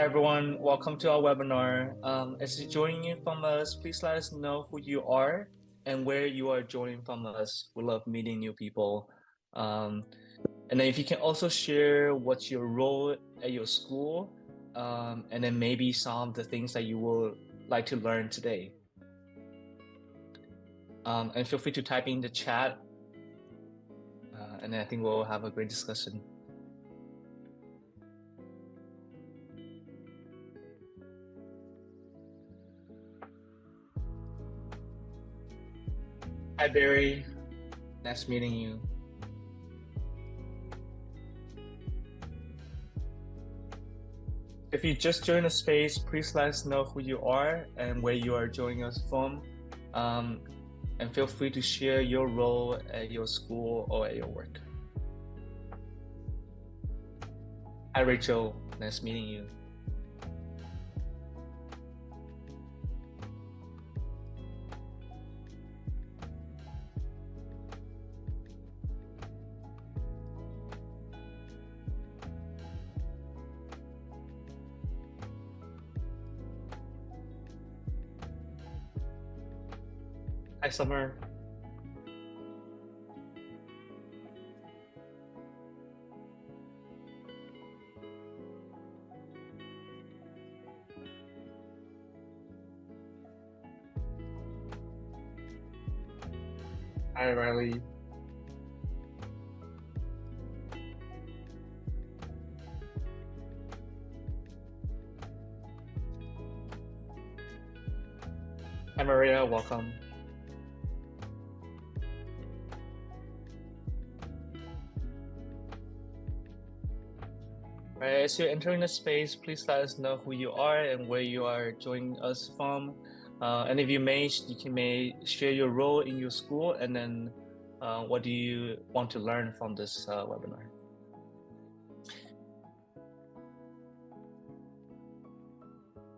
Hi everyone, welcome to our webinar. As you're joining in from us, please let us know who you are and where you are joining from us. We love meeting new people. And then if you can also share what's your role at your school, and then maybe some of the things that you would like to learn today. And feel free to type in the chat, and I think we'll have a great discussion. Hi Barry, nice meeting you. If you just joined the space, please let us know who you are and where you are joining us from. And feel free to share your role at your school or at your work. Hi Rachel, nice meeting you. Hi Summer. Hi Riley. Hi Maria, welcome. All right, as you're entering the space, please let us know who you are and where you are joining us from. And if you may share your role in your school, and then what do you want to learn from this webinar?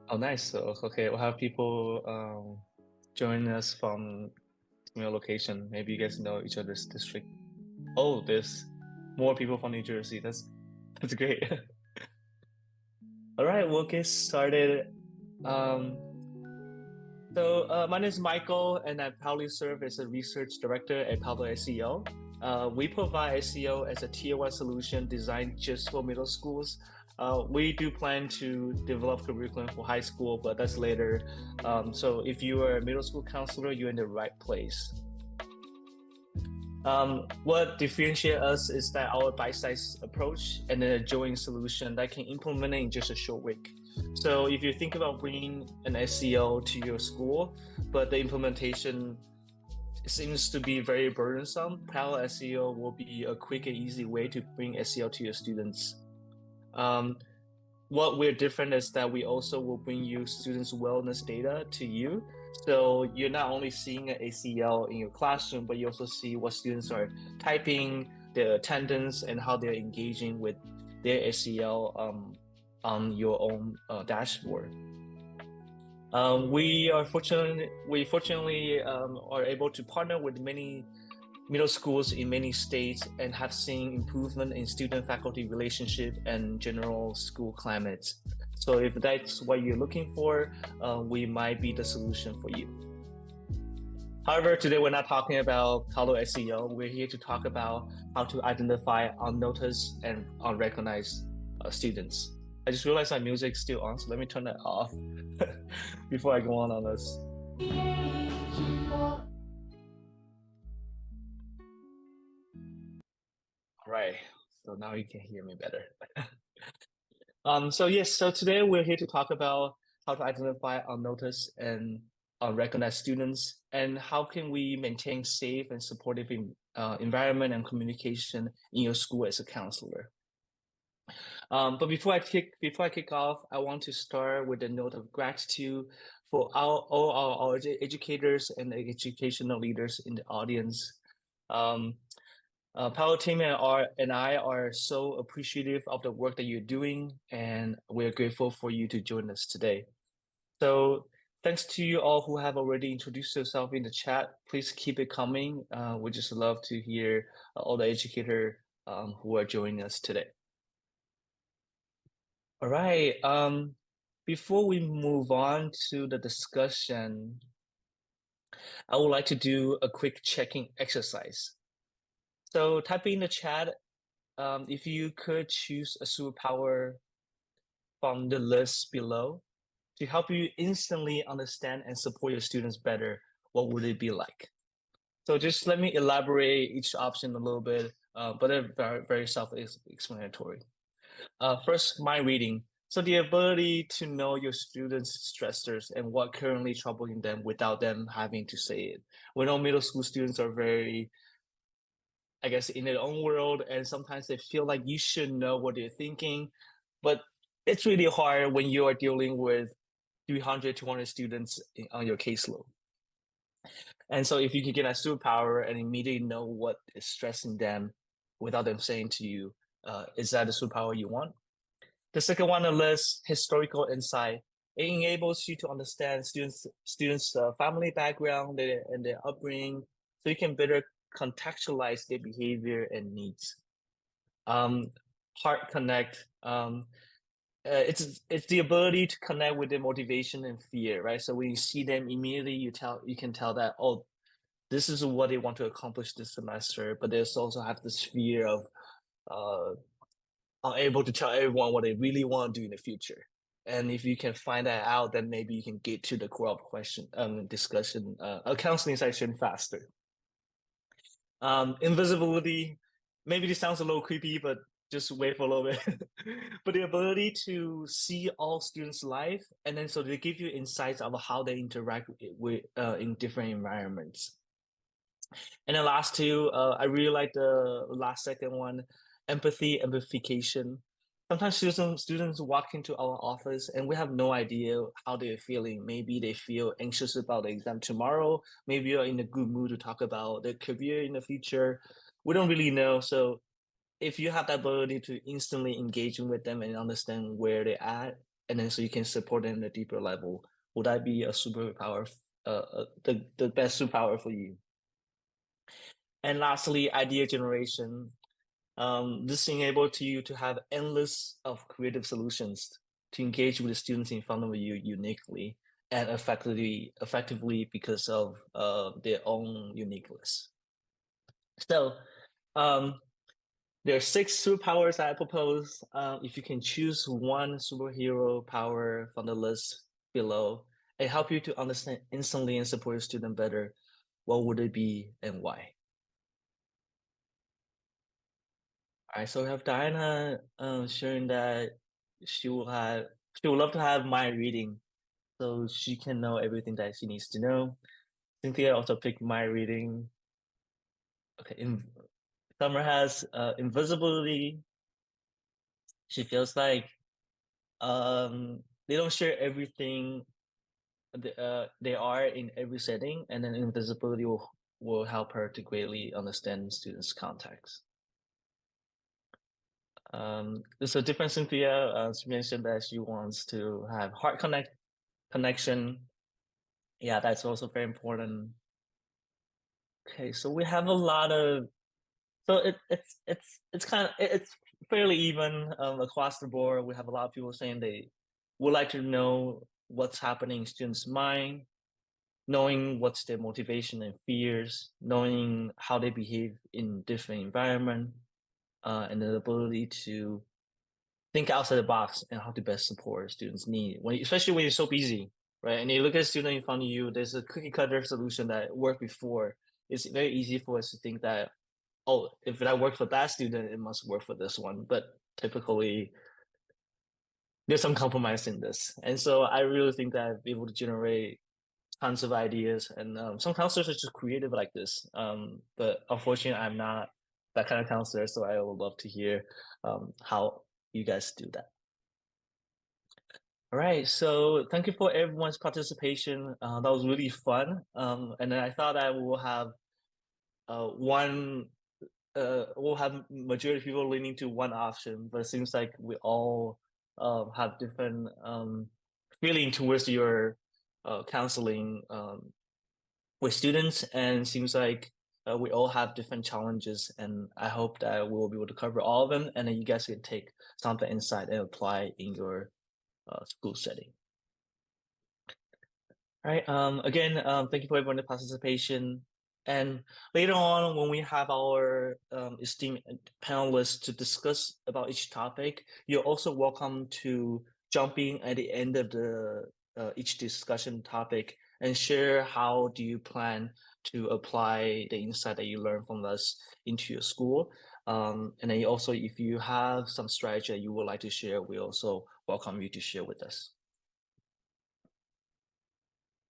Oh, nice. So, okay, we'll have people join us from your location. Maybe you guys know each other's district. Oh, there's more people from New Jersey. That's great. All right, we'll get started. My name is Michael, and I proudly serve as a research director at Palo SEL. We provide SEL as a tier one solution designed just for middle schools. We do plan to develop curriculum for high school, but that's later. So if you are a middle school counselor, you're in the right place. What differentiates us is that our bite-sized approach and then a joint solution that can implement it in just a short week. So if you think about bringing an SEL to your school, but the implementation seems to be very burdensome, Parallel SEL will be a quick and easy way to bring SEL to your students. What we're different is that we also will bring you students' wellness data to you. So you're not only seeing an ACL in your classroom, but you also see what students are typing, their attendance, and how they're engaging with their ACL on your own dashboard. We fortunately are able to partner with many middle schools in many states and have seen improvement in student-faculty relationship and general school climate. So if that's what you're looking for, we might be the solution for you. However, today we're not talking about Palo SEO. We're here to talk about how to identify unnoticed and unrecognized students. I just realized my music's still on, so let me turn that off before I go on this. All right, so now you can hear me better. So today we're here to talk about how to identify unnoticed and unrecognized students, and how can we maintain safe and supportive environment and communication in your school as a counselor. But before I kick off, I want to start with a note of gratitude for all our educators and the educational leaders in the audience. Paolo team and I are so appreciative of the work that you're doing, and we're grateful for you to join us today. So thanks to you all who have already introduced yourself in the chat. Please keep it coming. We just love to hear all the educators who are joining us today. All right. Before we move on to the discussion, I would like to do a quick checking exercise. So type in the chat, if you could choose a superpower from the list below to help you instantly understand and support your students better, what would it be like? So just let me elaborate each option a little bit, but they're very self-explanatory. First, mind reading. So the ability to know your students' stressors and what currently troubling them without them having to say it. We know middle school students are very, I guess, in their own world, and sometimes they feel like you should know what they're thinking, but it's really hard when you are dealing with 300, 200 students on your caseload. And so if you could get a superpower and immediately know what is stressing them without them saying to you, is that the superpower you want? The second one on the list, historical insight. It enables you to understand students' family background and their upbringing, so you can better contextualize their behavior and needs. Um, Heart connect. It's the ability to connect with their motivation and fear, right? So when you see them immediately, you can tell that, oh, this is what they want to accomplish this semester, but there's also have this fear of uh unable to tell everyone what they really want to do in the future. And if you can find that out, then maybe you can get to the core of question discussion, a counseling session faster. Invisibility, maybe this sounds a little creepy, but just wait for a little bit. But the ability to see all students' life, and then so they give you insights of how they interact with in different environments. And the last two, I really like the last second one, empathy, empathification. Sometimes students walk into our office and we have no idea how they're feeling. Maybe they feel anxious about the exam tomorrow. Maybe you're in a good mood to talk about their career in the future. We don't really know. So if you have the ability to instantly engage with them and understand where they're at, and then so you can support them at a deeper level, would that be a superpower, the best superpower for you? And lastly, idea generation. This being able to you to have endless of creative solutions to engage with the students in front of you uniquely and effectively because of their own uniqueness. So um, there are six superpowers I propose. If you can choose one superhero power from the list below and help you to understand instantly and support your student better, what would it be and why? All right, so we have Diana sharing that she would love to have mind reading so she can know everything that she needs to know. Cynthia also picked mind reading. Okay, Summer has invisibility. She feels like they don't share everything they are in every setting, and then invisibility will help her to greatly understand students' context. There's a different Cynthia. She mentioned that she wants to have heart connection. Yeah, that's also very important. Okay, so we have a lot of so it's kind of it's fairly even across the board. We have a lot of people saying they would like to know what's happening in students' mind, knowing what's their motivation and fears, knowing how they behave in different environment, and the ability to think outside the box and how to best support students' need. Especially when you're so busy, right? And you look at a student in front of you, there's a cookie cutter solution that worked before. It's very easy for us to think that, oh, if that worked for that student, it must work for this one. But typically, there's some compromise in this. And so I really think that I've been able to generate tons of ideas. And some counselors are just creative like this. But unfortunately, I'm not that kind of counselor. So I would love to hear how you guys do that. All right, so thank you for everyone's participation. That was really fun. And then I thought I will have one, we'll have majority of people leaning to one option, but it seems like we all have different feeling towards your counseling with students, and seems like we all have different challenges, and I hope that we will be able to cover all of them, and then you guys can take some of the insight and apply in your school setting. All right. Again, thank you for everyone's participation. And later on, when we have our esteemed panelists to discuss about each topic, you're also welcome to jump in at the end of the each discussion topic and share how do you plan to apply the insight that you learn from us into your school. And then also, if you have some strategy that you would like to share, we also welcome you to share with us.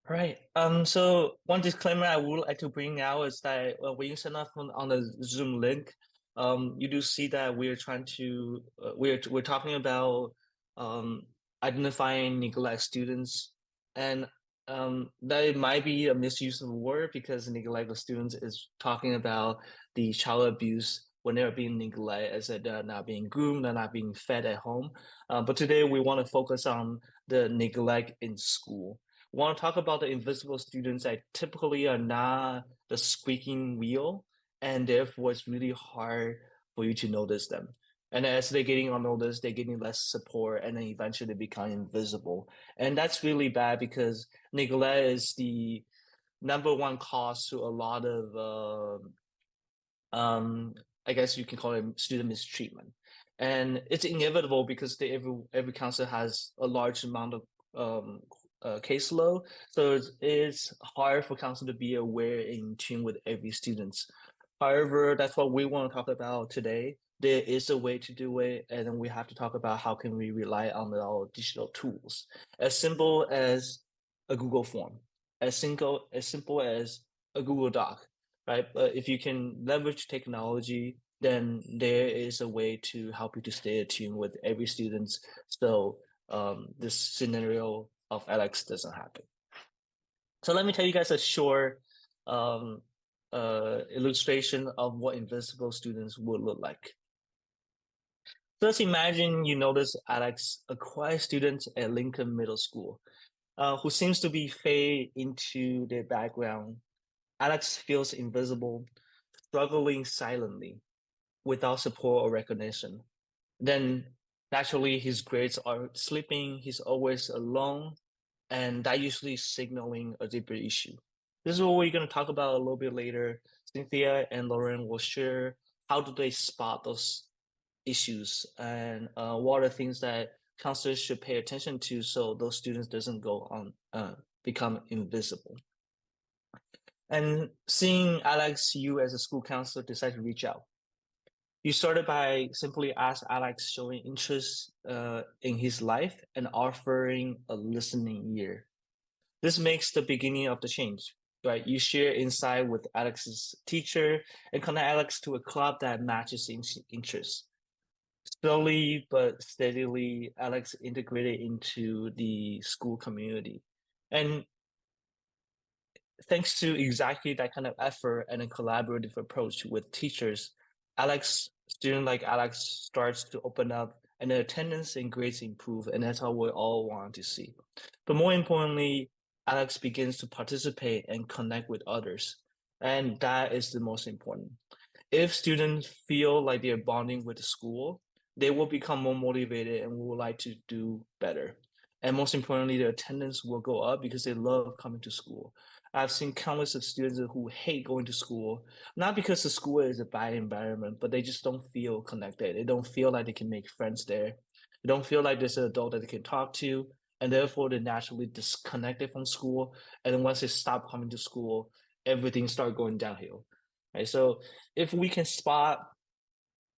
Right. So one disclaimer I would like to bring out is that when you sign up on the Zoom link, you do see that we're trying to we're talking about um, identifying neglect students, and that might be a misuse of the word because neglect of students is talking about the child abuse when they're being neglected, as they're not being groomed, they're not being fed at home. But today we want to focus on the neglect in school. Want to talk about the invisible students that typically are not the squeaking wheel, and therefore it's really hard for you to notice them. And as they're getting unnoticed, they're getting less support, and then eventually they become invisible. And that's really bad because neglect is the number one cause to a lot of um, I guess you can call it student mistreatment. And it's inevitable because every council has a large amount of um, caseload. So it's hard for council to be aware and in tune with every student. However, that's what we want to talk about today. There is a way to do it, and then we have to talk about how can we rely on our digital tools. As simple as a Google form, as simple as a Google Doc, right? But if you can leverage technology, then there is a way to help you to stay attuned with every student. So this scenario of Alex doesn't happen. So let me tell you guys a short um, illustration of what invisible students would look like. Just imagine you notice Alex, a quiet student at Lincoln Middle School, who seems to be fade into their background. Alex feels invisible, struggling silently without support or recognition. Then naturally his grades are slipping, he's always alone, and that usually is signaling a deeper issue. This is what we're going to talk about a little bit later. Cynthia and Lauren will share how do they spot those issues and what are things that counselors should pay attention to so those students doesn't go on become invisible. And seeing Alex, you as a school counselor decide to reach out. You started by simply ask Alex showing interest in his life and offering a listening ear. This makes the beginning of the change, right? You share insight with Alex's teacher and connect Alex to a club that matches interests. Slowly but steadily, Alex integrated into the school community. And thanks to exactly that kind of effort and a collaborative approach with teachers, student like Alex starts to open up and the attendance and grades improve, and that's what we all want to see. But more importantly, Alex begins to participate and connect with others, and that is the most important. If students feel like they're bonding with the school, they will become more motivated and will like to do better. And most importantly, their attendance will go up because they love coming to school. I've seen countless of students who hate going to school, not because the school is a bad environment, but they just don't feel connected. They don't feel like they can make friends there. They don't feel like there's an adult that they can talk to, and therefore they're naturally disconnected from school. And then once they stop coming to school, everything starts going downhill. Right. So if we can spot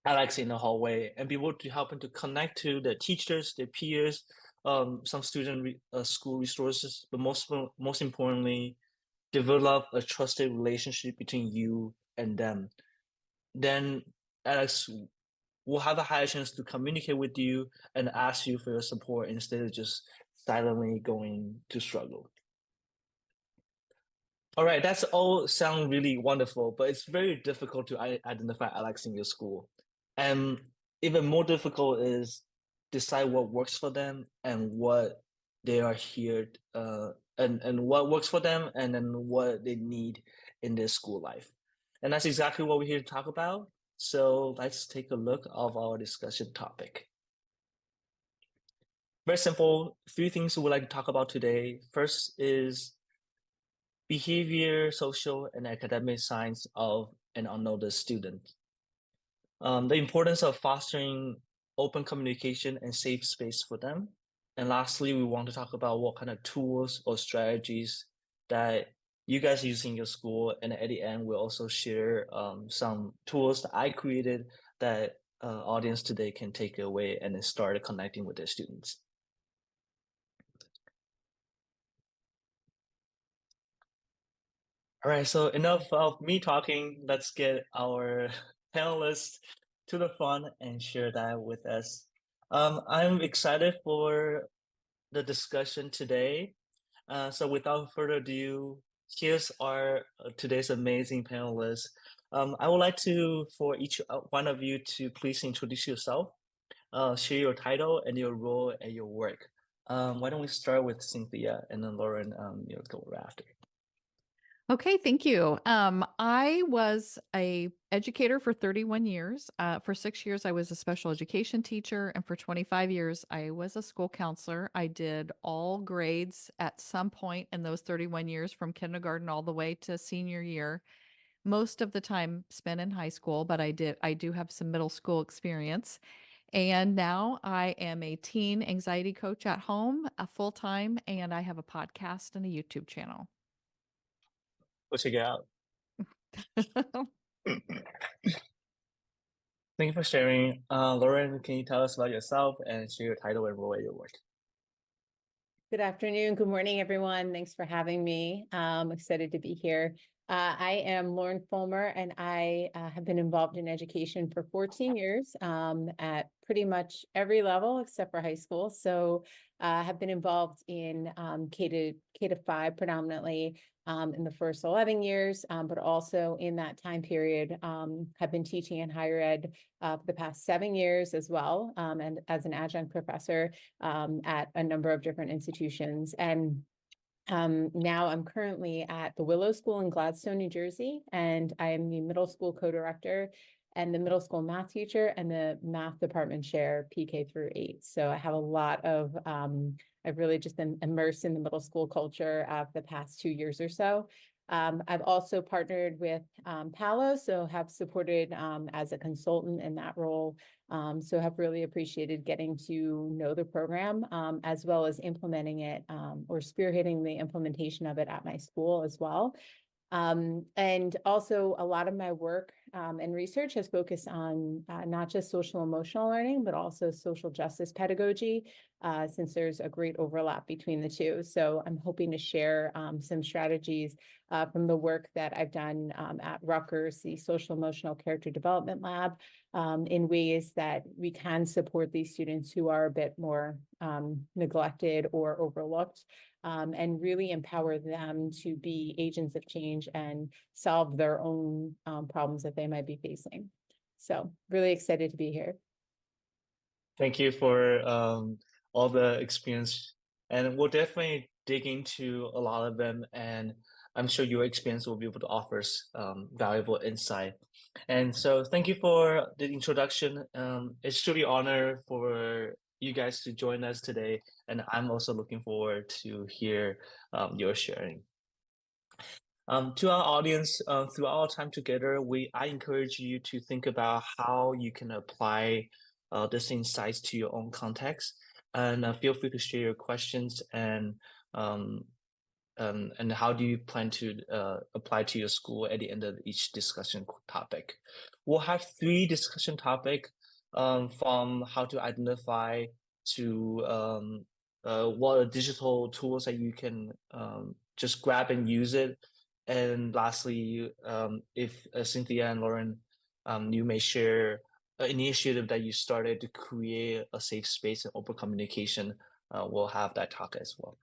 Alex in the hallway and be able to help him to connect to the teachers, their peers, some school resources, but most importantly, develop a trusted relationship between you and them. Then Alex will have a higher chance to communicate with you and ask you for your support instead of just silently going to struggle. All right, that's all sound really wonderful, but it's very difficult to identify Alex in your school. And even more difficult is decide what works for them and what they are here and what works for them and then what they need in their school life. And that's exactly what we're here to talk about. So let's take a look of our discussion topic. Very simple, three things we would like to talk about today. First is behavior, social, and academic science of an unnoticed student. The importance of fostering open communication and safe space for them. And lastly, we want to talk about what kind of tools or strategies that you guys use in your school. And at the end, we'll also share some tools that I created that audience today can take away and then start connecting with their students. All right, so enough of me talking. Let's get our panelists to the front and share that with us. I'm excited for the discussion today. So without further ado, here's our today's amazing panelists. I would like to, for each one of you to please introduce yourself, share your title and your role at your work. Why don't we start with Cynthia and then Lauren, you'll go after. Okay, thank you. I was a educator for 31 years. For 6 years, I was a special education teacher, and for 25 years, I was a school counselor. I did all grades at some point in those 31 years, from kindergarten all the way to senior year. Most of the time spent in high school, but I do have some middle school experience. And now I am a teen anxiety coach at home, full time, and I have a podcast and a YouTube channel. We'll check it out. Thank you for sharing. Lauren, can you tell us about yourself and share your title and role at your work? Good afternoon. Good morning, everyone. Thanks for having me. I'm excited to be here. I am Lauren Fulmer, and I have been involved in education for 14 years at pretty much every level except for high school. So I have been involved in K to 5 predominantly in the first 11 years, but also in that time period have been teaching in higher ed for the past 7 years as well, and as an adjunct professor at a number of different institutions. And now I'm currently at the Willow School in Gladstone, New Jersey, and I am the middle school co-director and the middle school math teacher and the math department chair, PK through 8. So I have a lot of, I've really just been immersed in the middle school culture of the past 2 years or so. I've also partnered with Palo, so have supported as a consultant in that role. So have really appreciated getting to know the program as well as implementing it or spearheading the implementation of it at my school as well. And also a lot of my work and research has focused on not just social emotional learning, but also social justice pedagogy, since there's a great overlap between the two. So I'm hoping to share some strategies from the work that I've done at Rutgers, the Social Emotional Character Development Lab, in ways that we can support these students who are a bit more neglected or overlooked, and really empower them to be agents of change and solve their own problems that they might be facing. So really excited to be here. Thank you for all the experience, and we'll definitely dig into a lot of them, and I'm sure your experience will be able to offer valuable insight. And so thank you for the introduction. It's truly an honor for you guys to join us today, and I'm also looking forward to hear your sharing. To our audience, throughout our time together, I encourage you to think about how you can apply these insights to your own context, and feel free to share your questions and how do you plan to apply to your school at the end of each discussion topic. We'll have 3 discussion topics from how to identify to what are digital tools that you can just grab and use it. And lastly, if Cynthia and Lauren, you may share an initiative that you started to create a safe space and open communication, we'll have that talk as well.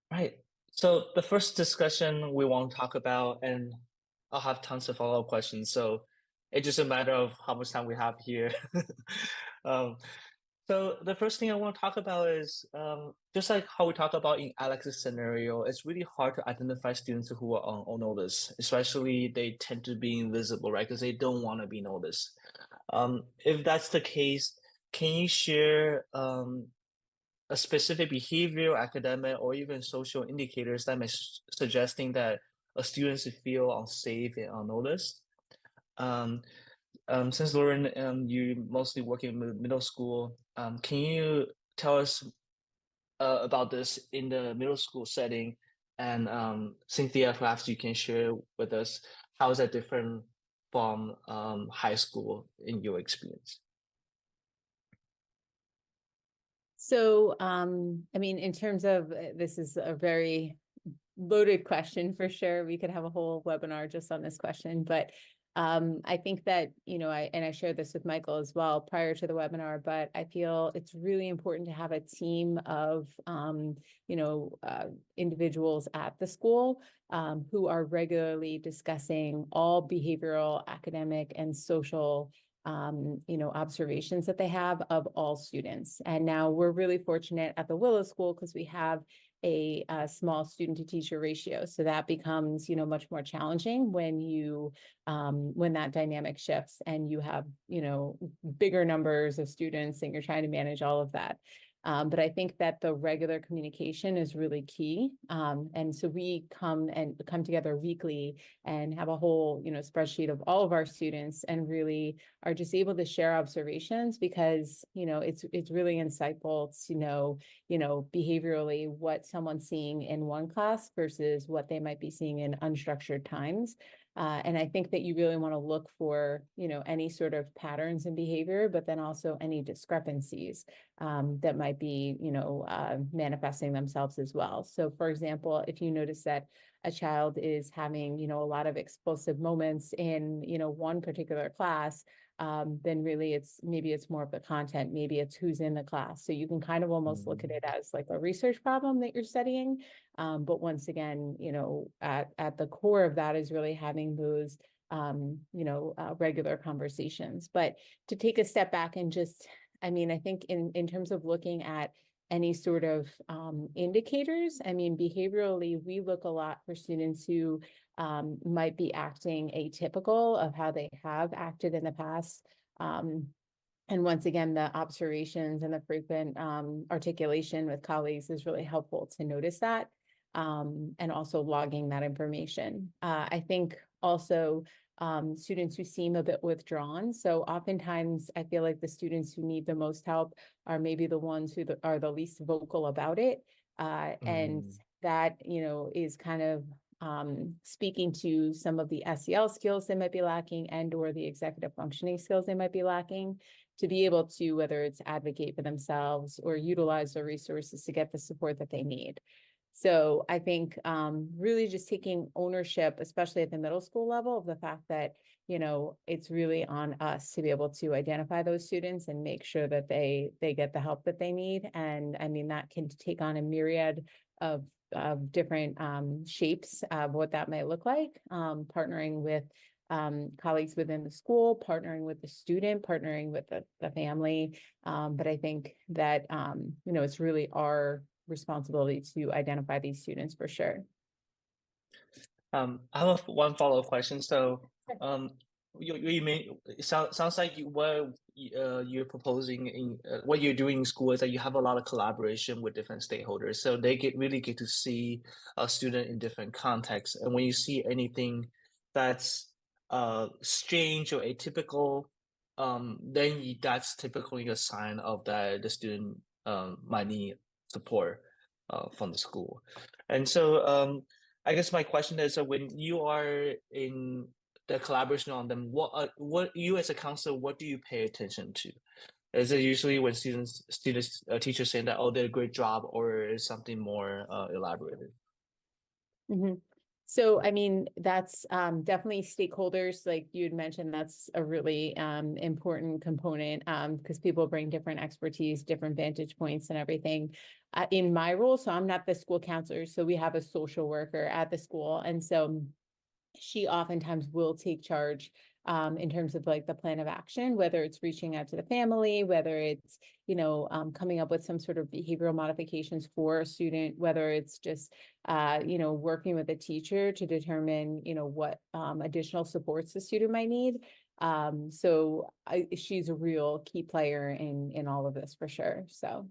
Right. So the first discussion we want to talk about, and I'll have tons of follow-up questions. So it's just a matter of how much time we have here. um, So the first thing I want to talk about is just like how we talk about in Alex's scenario, it's really hard to identify students who are on notice, especially they tend to be invisible, right? Because they don't want to be noticed. If that's the case, can you share a specific behavioral, academic, or even social indicators that may suggesting that a students feel unsafe and unnoticed? Um, since Lauren, you mostly work in middle school, can you tell us about this in the middle school setting? And Cynthia, perhaps you can share with us how is that different from high school in your experience? So, I mean, in terms of this is a very loaded question for sure. We could have a whole webinar just on this question, but I think that, I shared this with Michael as well prior to the webinar, but I feel it's really important to have a team of, individuals at the school who are regularly discussing all behavioral, academic, and social observations that they have of all students. And now we're really fortunate at the Willow School because we have a small student to teacher ratio. So that becomes, much more challenging when when that dynamic shifts and you have, bigger numbers of students and you're trying to manage all of that. But I think that the regular communication is really key. And so we come together weekly and have a whole, spreadsheet of all of our students and really are just able to share observations because, it's really insightful to know, behaviorally what someone's seeing in one class versus what they might be seeing in unstructured times. And I think that you really want to look for, any sort of patterns in behavior, but then also any discrepancies that might be, manifesting themselves as well. So for example, if you notice that a child is having, a lot of explosive moments in, one particular class, then really maybe it's more of the content, maybe it's who's in the class. So you can kind of almost look at it as like a research problem that you're studying. But once again, at the core of that is really having those, regular conversations. But to take a step back and just, I mean, I think in terms of looking at any sort of indicators, I mean, behaviorally, we look a lot for students who might be acting atypical of how they have acted in the past. And once again, the observations and the frequent articulation with colleagues is really helpful to notice that and also logging that information. I think also students who seem a bit withdrawn. So oftentimes I feel like the students who need the most help are maybe the ones who are the least vocal about it. And that, is kind of speaking to some of the SEL skills they might be lacking and or the executive functioning skills they might be lacking to be able to, whether it's advocate for themselves or utilize the resources to get the support that they need. So I think really just taking ownership, especially at the middle school level, of the fact that, it's really on us to be able to identify those students and make sure that they get the help that they need. And I mean, that can take on a myriad of different shapes of what that might look like, partnering with colleagues within the school, partnering with the student, partnering with the family. But I think that, it's really our responsibility to identify these students for sure. I have one follow-up question. So, you may sounds like what you're proposing in what you're doing in school is that you have a lot of collaboration with different stakeholders, so they really get to see a student in different contexts. And when you see anything that's strange or atypical, then that's typically a sign of that the student might need support from the school. And so I guess my question is, when you are in the collaboration on them, what you as a counselor, what do you pay attention to? Is it usually when teachers saying that, oh, they did a great job, or is something more elaborated? Mm-hmm. So, I mean, that's definitely stakeholders, like you had mentioned, that's a really important component because people bring different expertise, different vantage points and everything. In my role, so I'm not the school counselor, so we have a social worker at the school. And so she oftentimes will take charge in terms of like the plan of action, whether it's reaching out to the family, whether it's, coming up with some sort of behavioral modifications for a student, whether it's just, working with a teacher to determine, what additional supports the student might need. So she's a real key player in all of this for sure. So.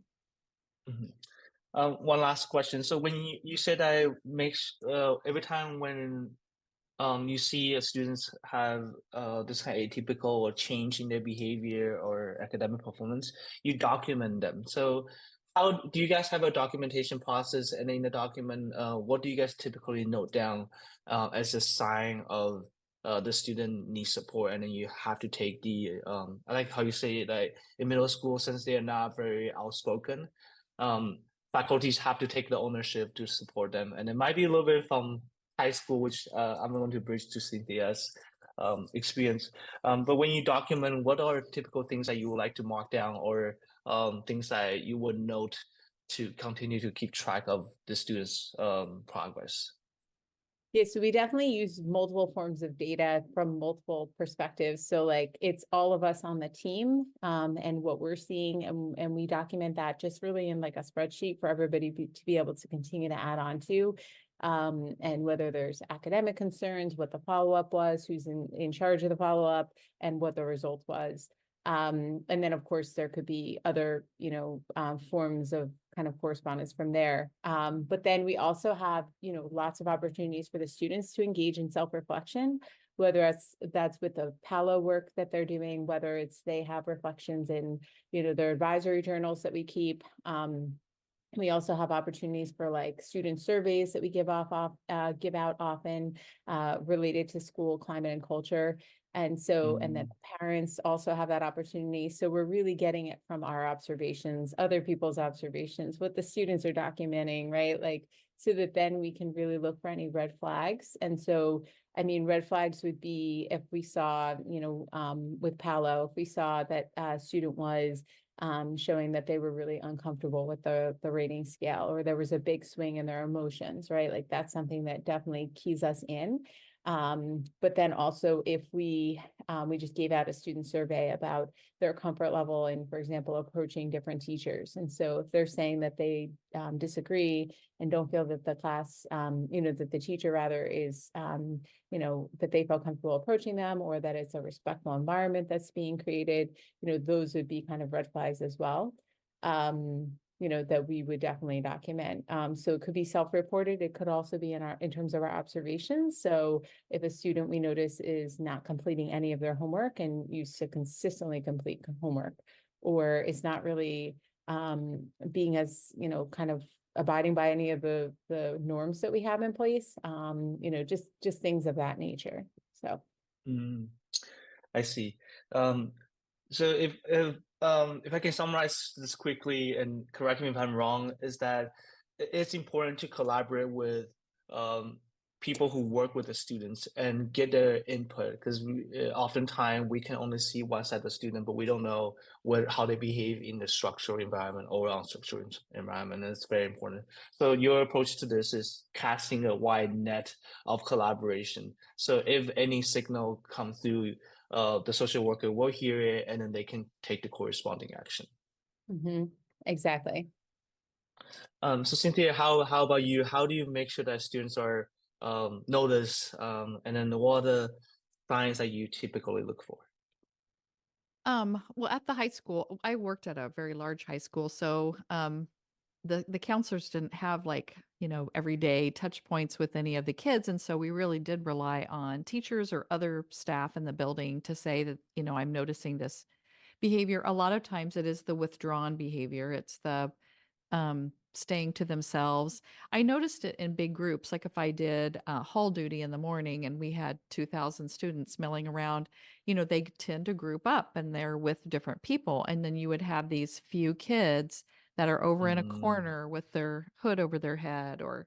Mhm. One last question. So when you said I make every time when you see students have this kind of atypical or change in their behavior or academic performance, you document them. So how do you guys have a documentation process? And in the document, what do you guys typically note down as a sign of the student needs support? And then you have to take the, I like how you say it, like in middle school, since they are not very outspoken, um, faculties have to take the ownership to support them. And it might be a little bit from high school, which I'm going to bridge to Cynthia's experience. But when you document, what are typical things that you would like to mark down, or things that you would note to continue to keep track of the students' progress? Yeah, so we definitely use multiple forms of data from multiple perspectives. So like it's all of us on the team and what we're seeing, and we document that just really in like a spreadsheet for everybody to be able to continue to add on to. And whether there's academic concerns, what the follow-up was, who's in charge of the follow-up, and what the result was. And then of course there could be other, forms of kind of correspondence from there. But then we also have, lots of opportunities for the students to engage in self-reflection, whether that's with the Palo work that they're doing, whether it's they have reflections in, their advisory journals that we keep. We also have opportunities for like student surveys that we give out often related to school climate and culture. And so, and then parents also have that opportunity. So we're really getting it from our observations, other people's observations, what the students are documenting, right? Like, so that then we can really look for any red flags. And so, I mean, red flags would be if we saw, with Palo, if we saw that a student was showing that they were really uncomfortable with the rating scale, or there was a big swing in their emotions, right? Like that's something that definitely keys us in. But then also if we just gave out a student survey about their comfort level in, for example, approaching different teachers. And so if they're saying that they disagree and don't feel that the class, that the teacher rather is, that they feel comfortable approaching them, or that it's a respectful environment that's being created, those would be kind of red flags as well. That we would definitely document. So it could be self-reported. It could also be in terms of our observations. So if a student we notice is not completing any of their homework and used to consistently complete homework, or is not really being as, kind of abiding by any of the norms that we have in place, just things of that nature. So. I see. So if I can summarize this quickly, and correct me if I'm wrong, is that it's important to collaborate with people who work with the students and get their input, because oftentimes we can only see one side of the student, but we don't know how they behave in the structural environment or unstructured environment. And it's very important. So your approach to this is casting a wide net of collaboration. So if any signal comes through, the social worker will hear it, and then they can take the corresponding action. Exactly. So Cynthia, how about you? How do you make sure that students are noticed? And then what are the signs that you typically look for? Well, at the high school, I worked at a very large high school, so the counselors didn't have like, everyday touch points with any of the kids, and so we really did rely on teachers or other staff in the building to say that, I'm noticing this behavior. A lot of times it is the withdrawn behavior. It's the staying to themselves. I noticed it in big groups. Like if I did hall duty in the morning and we had 2,000 students milling around, they tend to group up and they're with different people. And then you would have these few kids that are over in a corner with their hood over their head, or,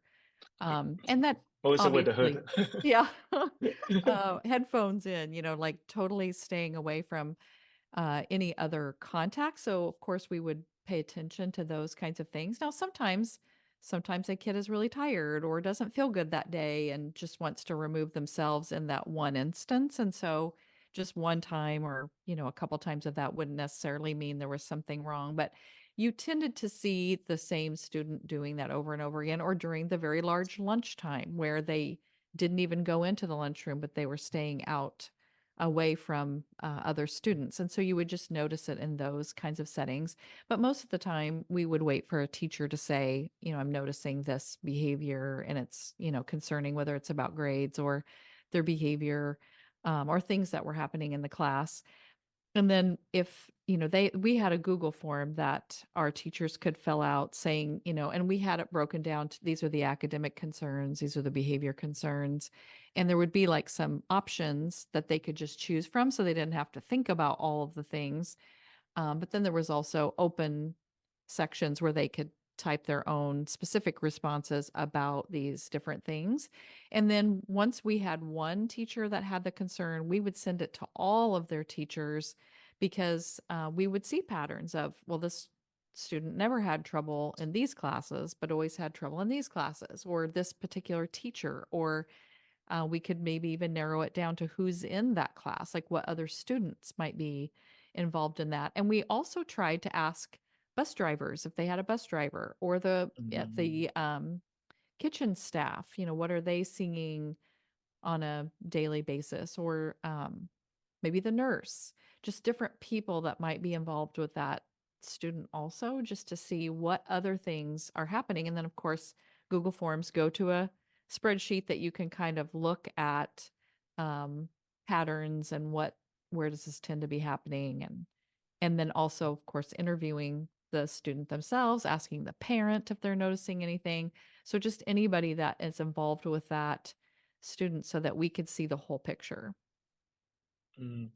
and that Also with the obviously, hood. yeah, headphones in, like totally staying away from any other contact. So of course we would pay attention to those kinds of things. Now sometimes a kid is really tired or doesn't feel good that day and just wants to remove themselves in that one instance. And so just one time or, a couple times of that wouldn't necessarily mean there was something wrong, but you tended to see the same student doing that over and over again, or during the very large lunchtime where they didn't even go into the lunchroom, but they were staying out away from other students. And so you would just notice it in those kinds of settings. But most of the time, we would wait for a teacher to say, I'm noticing this behavior and it's, concerning, whether it's about grades or their behavior, or things that were happening in the class. And then if, we had a Google form that our teachers could fill out saying, and we had it broken down to these are the academic concerns, these are the behavior concerns. And there would be like some options that they could just choose from so they didn't have to think about all of the things. But then there was also open sections where they could type their own specific responses about these different things. And then once we had one teacher that had the concern, we would send it to all of their teachers because we would see patterns of, well, this student never had trouble in these classes, but always had trouble in these classes, or this particular teacher, or we could maybe even narrow it down to who's in that class, like what other students might be involved in that. And we also tried to ask bus drivers if they had a bus driver, or Mm, the kitchen staff, what are they seeing on a daily basis, or maybe the nurse, just different people that might be involved with that student also, just to see what other things are happening. And then, of course, Google Forms go to a spreadsheet that you can kind of look at um, patterns and where does this tend to be happening, and then also, of course, interviewing the student themselves, asking the parent if they're noticing anything. So just anybody that is involved with that student so that we could see the whole picture. mm.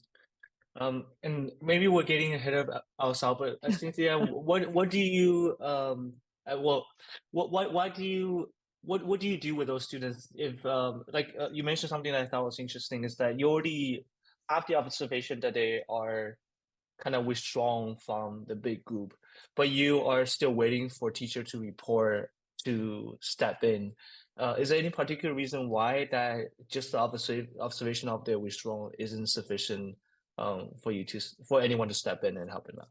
And maybe we're getting ahead of ourselves, but Cynthia, what do you well, why do you what do you do with those students if like you mentioned something that I thought was interesting is that you already have the observation that they are kind of withdrawn from the big group, but you are still waiting for teacher to report to step in. Is there any particular reason why that just the observation of their withdrawal isn't sufficient for for anyone to step in and help them out?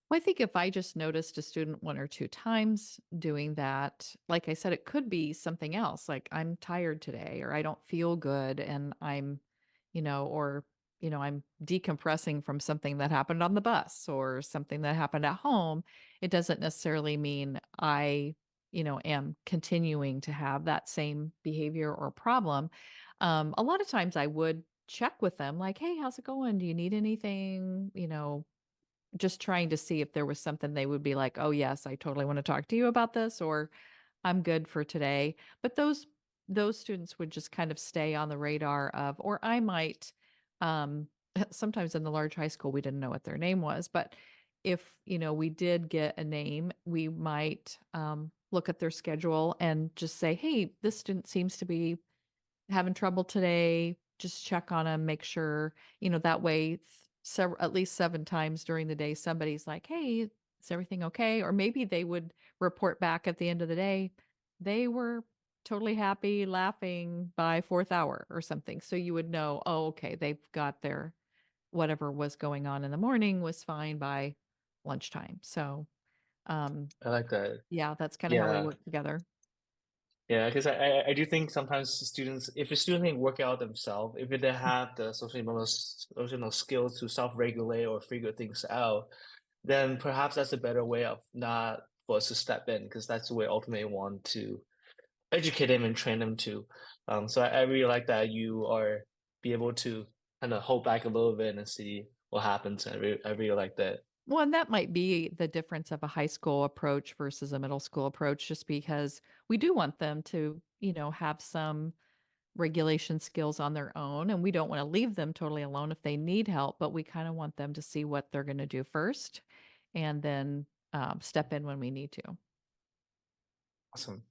Well, I think if I just noticed a student one or two times doing that, like I said, it could be something else. Like I'm tired today, or I don't feel good, and or, I'm decompressing from something that happened on the bus or something that happened at home. It doesn't necessarily mean I, am continuing to have that same behavior or problem. A lot of times I would check with them, like, hey, how's it going? Do you need anything? Just trying to see if there was something they would be like, "Oh, yes, I totally wanna talk to you about this," or "I'm good for today." But those students would just kind of stay on the radar of, or I might, um sometimes in the large high school, we didn't know what their name was, but if, we did get a name, we might, look at their schedule and just say, "Hey, this student seems to be having trouble today, just check on them, make sure, that way several at least 7 times during the day, somebody's like, "Hey, is everything okay?" Or maybe they would report back at the end of the day, they were totally happy, laughing by 4th hour or something. So you would know, "Oh, okay, they've got their whatever was going on in the morning was fine by lunchtime." So, um, I like that. yeah, that's kinda how we Yeah. work together. Yeah, because I do think sometimes students, if a student can work out themselves, if they have the social skills to self-regulate or figure things out, then perhaps that's a better way of not for us to step in, because that's the way ultimately want to educate them and train them to. So I really like that you are be able to kind of hold back a little bit and see what happens. I really like that. Well, and that might be the difference of a high school approach versus a middle school approach, just because we do want them to, have some regulation skills on their own. And we don't want to leave them totally alone if they need help, but we kind of want them to see what they're going to do first and then step in when we need to. Awesome.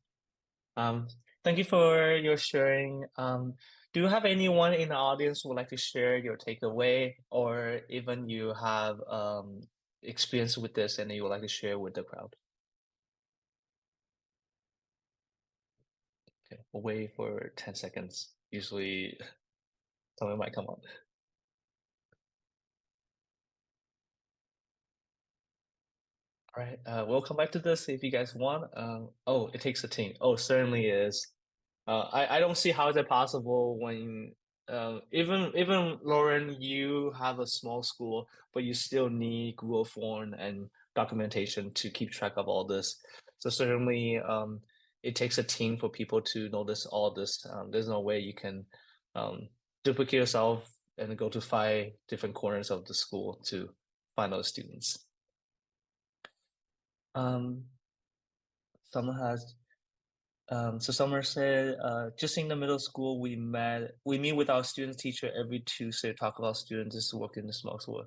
Um, Thank you for your sharing. Do you have anyone in the audience who would like to share your takeaway, or even you have experience with this and you would like to share with the crowd? Okay, we'll wait for 10 seconds. Usually someone might come on. right. We'll come back to this if you guys want. Oh, it takes a team. Oh, certainly is. I don't see how is it possible when even Lauren, you have a small school, but you still need Google Form and documentation to keep track of all this. So certainly, it takes a team for people to notice all this. There's no way you can um, duplicate yourself and go to 5 different corners of the school to find those students. Um, someone has so Summer said, just in the middle school, we meet with our student teacher every Tuesday to talk about students just work in the small school.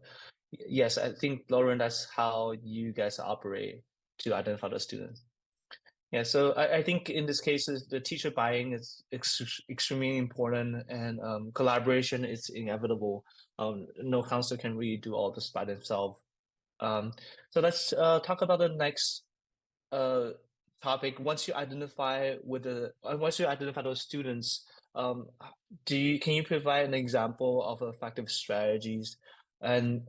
Yes, I think Lauren, that's how you guys operate to identify the students. Yeah, so I think in this case, the teacher buy-in is extremely important, and collaboration is inevitable. No counselor can really do all this by themselves. So let's talk about the next uh topic. Once you identify those students, can you provide an example of effective strategies? And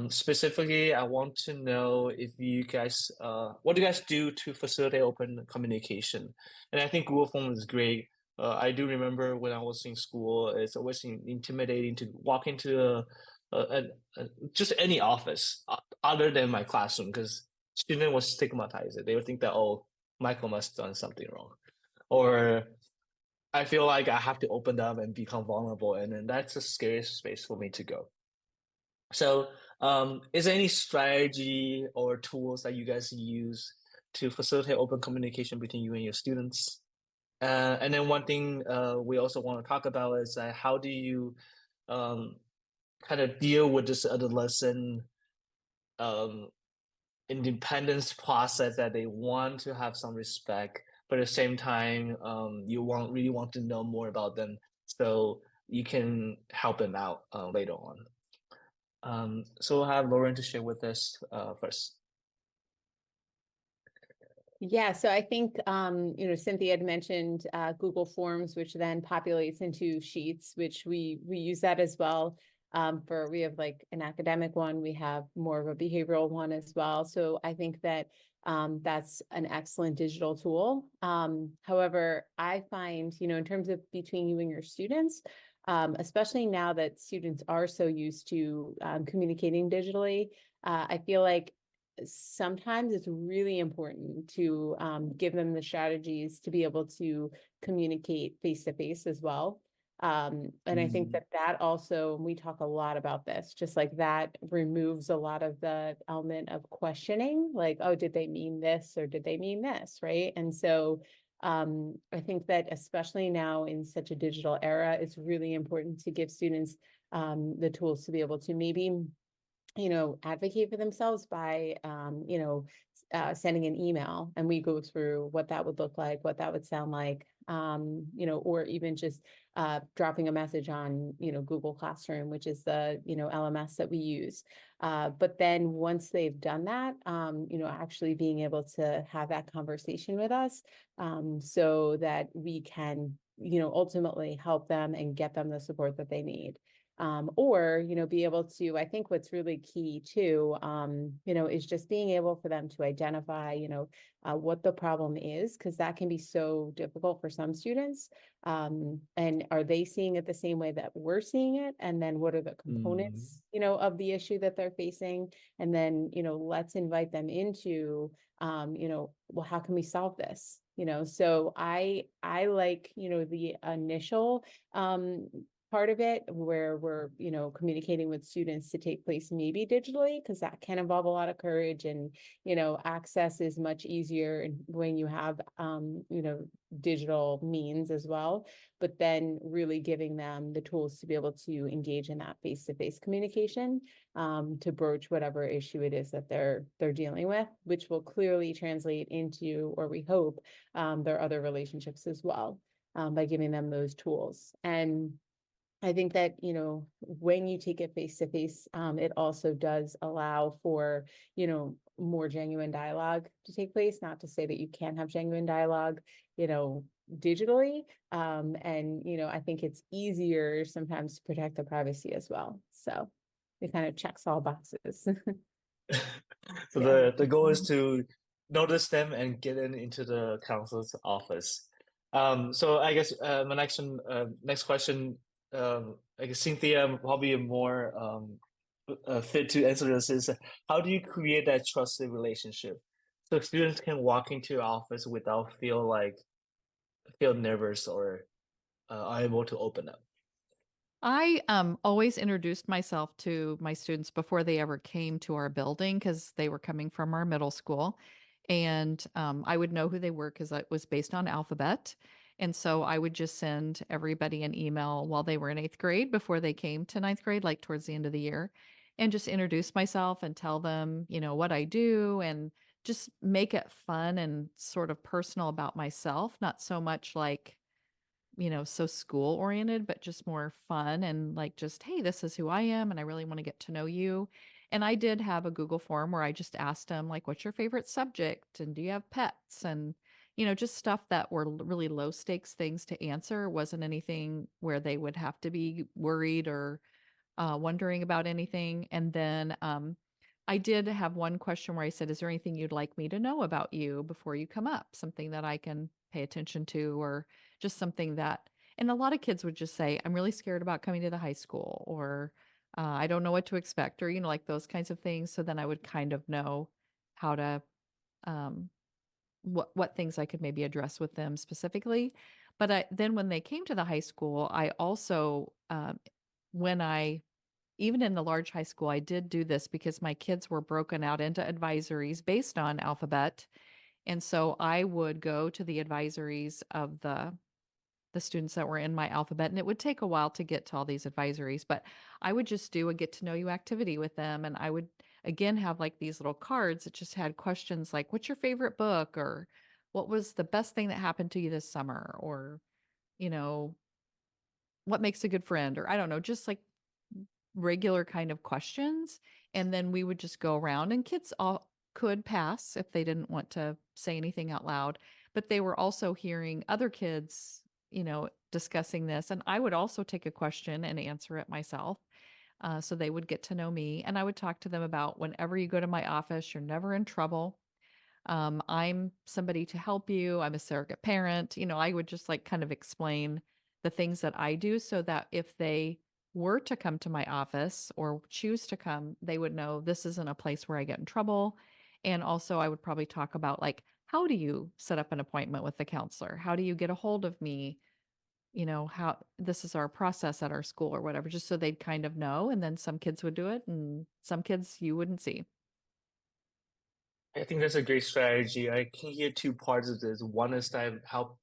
specifically, I want to know if you guys what do you guys do to facilitate open communication? And I think Google Form is great. I do remember when I was in school, it's always intimidating to walk into just any office other than my classroom because student was stigmatized. They would think that, oh, Michael must have done something wrong. Or I feel like I have to open up and become vulnerable, and then that's the scariest space for me to go. So, is there any strategy or tools that you guys use to facilitate open communication between you and your students? And then one thing we also want to talk about is how do you um, kind of deal with this adolescent um, independence process that they want to have some respect, but at the same time, you really want to know more about them so you can help them out later on. So we'll have Lauren to share with us first. Yeah, so I think, Cynthia had mentioned Google Forms, which then populates into Sheets, which we use that as well. We have like an academic one, we have more of a behavioral one as well. So I think that that's an excellent digital tool. However, I find, in terms of between you and your students, especially now that students are so used to communicating digitally, I feel like sometimes it's really important to give them the strategies to be able to communicate face to face as well. And I think that also, we talk a lot about this, just like that removes a lot of the element of questioning, like, oh, did they mean this or did they mean this, right? And so I think that especially now in such a digital era, it's really important to give students the tools to be able to maybe advocate for themselves by, sending an email, and we go through what that would look like, what that would sound like, or even just dropping a message on, Google Classroom, which is the, LMS that we use. But then once they've done that, actually being able to have that conversation with us, so that we can, ultimately help them and get them the support that they need. Or be able to, I think what's really key too, is just being able for them to identify, what the problem is, because that can be so difficult for some students. And are they seeing it the same way that we're seeing it? And then what are the components, of the issue that they're facing? And then, let's invite them into, well, how can we solve this? So I like, the initial, part of it where we're, communicating with students to take place maybe digitally, because that can involve a lot of courage, and, access is much easier when you have, digital means as well. But then really giving them the tools to be able to engage in that face-to-face communication, to broach whatever issue it is that they're dealing with, which will clearly translate into, or we hope, their other relationships as well, by giving them those tools. And I think that, when you take it face to face, it also does allow for, more genuine dialogue to take place. Not to say that you can't have genuine dialogue, digitally. And, I think it's easier sometimes to protect the privacy as well. So it kind of checks all boxes. So Yeah. the goal is to notice them and get into the counselor's office. So I guess my next question, I guess Cynthia probably more fit to answer this is how do you create that trusted relationship so students can walk into your office without feel nervous or unable to open up? I always introduced myself to my students before they ever came to our building because they were coming from our middle school. And I would know who they were because it was based on alphabet. And so I would just send everybody an email while they were in eighth grade before they came to ninth grade, like towards the end of the year, and just introduce myself and tell them, what I do and just make it fun and sort of personal about myself, not so much like so school oriented, but just more fun and like just, hey, this is who I am and I really want to get to know you. And I did have a Google form where I just asked them like, what's your favorite subject? And do you have pets? And, just stuff that were really low stakes things to answer. It wasn't anything where they would have to be worried or wondering about anything. And then I did have one question where I said, is there anything you'd like me to know about you before you come up? Something that I can pay attention to, or just something that, and a lot of kids would just say, I'm really scared about coming to the high school, or I don't know what to expect, or, like those kinds of things. So then I would kind of know how to, um, what things I could maybe address with them specifically. But then when they came to the high school, I also, when I even in the large high school, I did do this because my kids were broken out into advisories based on alphabet. And so I would go to the advisories of the students that were in my alphabet, and it would take a while to get to all these advisories, but I would just do a get to know you activity with them, and I would again have like these little cards that just had questions like what's your favorite book, or what was the best thing that happened to you this summer, or you know what makes a good friend, or I don't know, just like regular kind of questions. And then we would just go around, and kids all could pass if they didn't want to say anything out loud, but they were also hearing other kids, discussing this. And I would also take a question and answer it myself. So they would get to know me, and I would talk to them about whenever you go to my office, you're never in trouble. I'm somebody to help you. I'm a surrogate parent. I would just like kind of explain the things that I do so that if they were to come to my office or choose to come, they would know this isn't a place where I get in trouble. And also, I would probably talk about like, how do you set up an appointment with the counselor? How do you get a hold of me? How this is our process at our school or whatever, just so they'd kind of know. And then some kids would do it, and some kids you wouldn't see. I think that's a great strategy. I can hear two parts of this. One is that how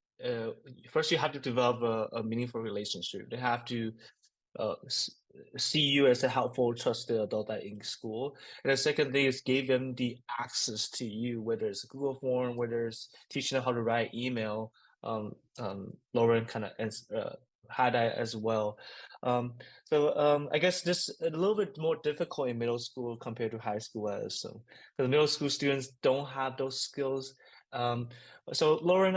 first you have to develop a meaningful relationship. They have to uh, s- see you as a helpful, trusted adult in school. And the second thing is give them the access to you, whether it's Google form, whether it's teaching them how to write email. Lauren kind of had that as well. I guess this a little bit more difficult in middle school compared to high school, I assume, because middle school students don't have those skills. Um, so Lauren,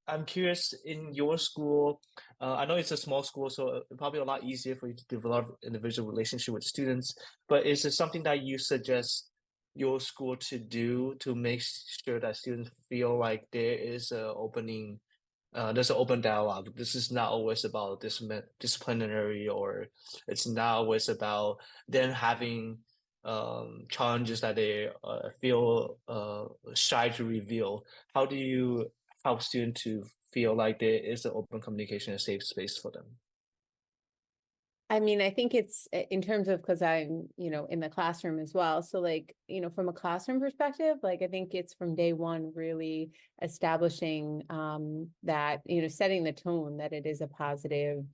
I'm curious in your school. I know it's a small school, so probably a lot easier for you to develop individual relationship with students. But is it something that you suggest your school to do to make sure that students feel like there is a opening, there's an open dialogue? This is not always about disciplinary, or it's not always about them having challenges that they feel shy to reveal. How do you help students to feel like there is an open communication, a safe space for them? I mean, I think it's in terms of, because I'm, in the classroom as well. So like, from a classroom perspective, like I think it's from day one really establishing that, setting the tone that it is a positive,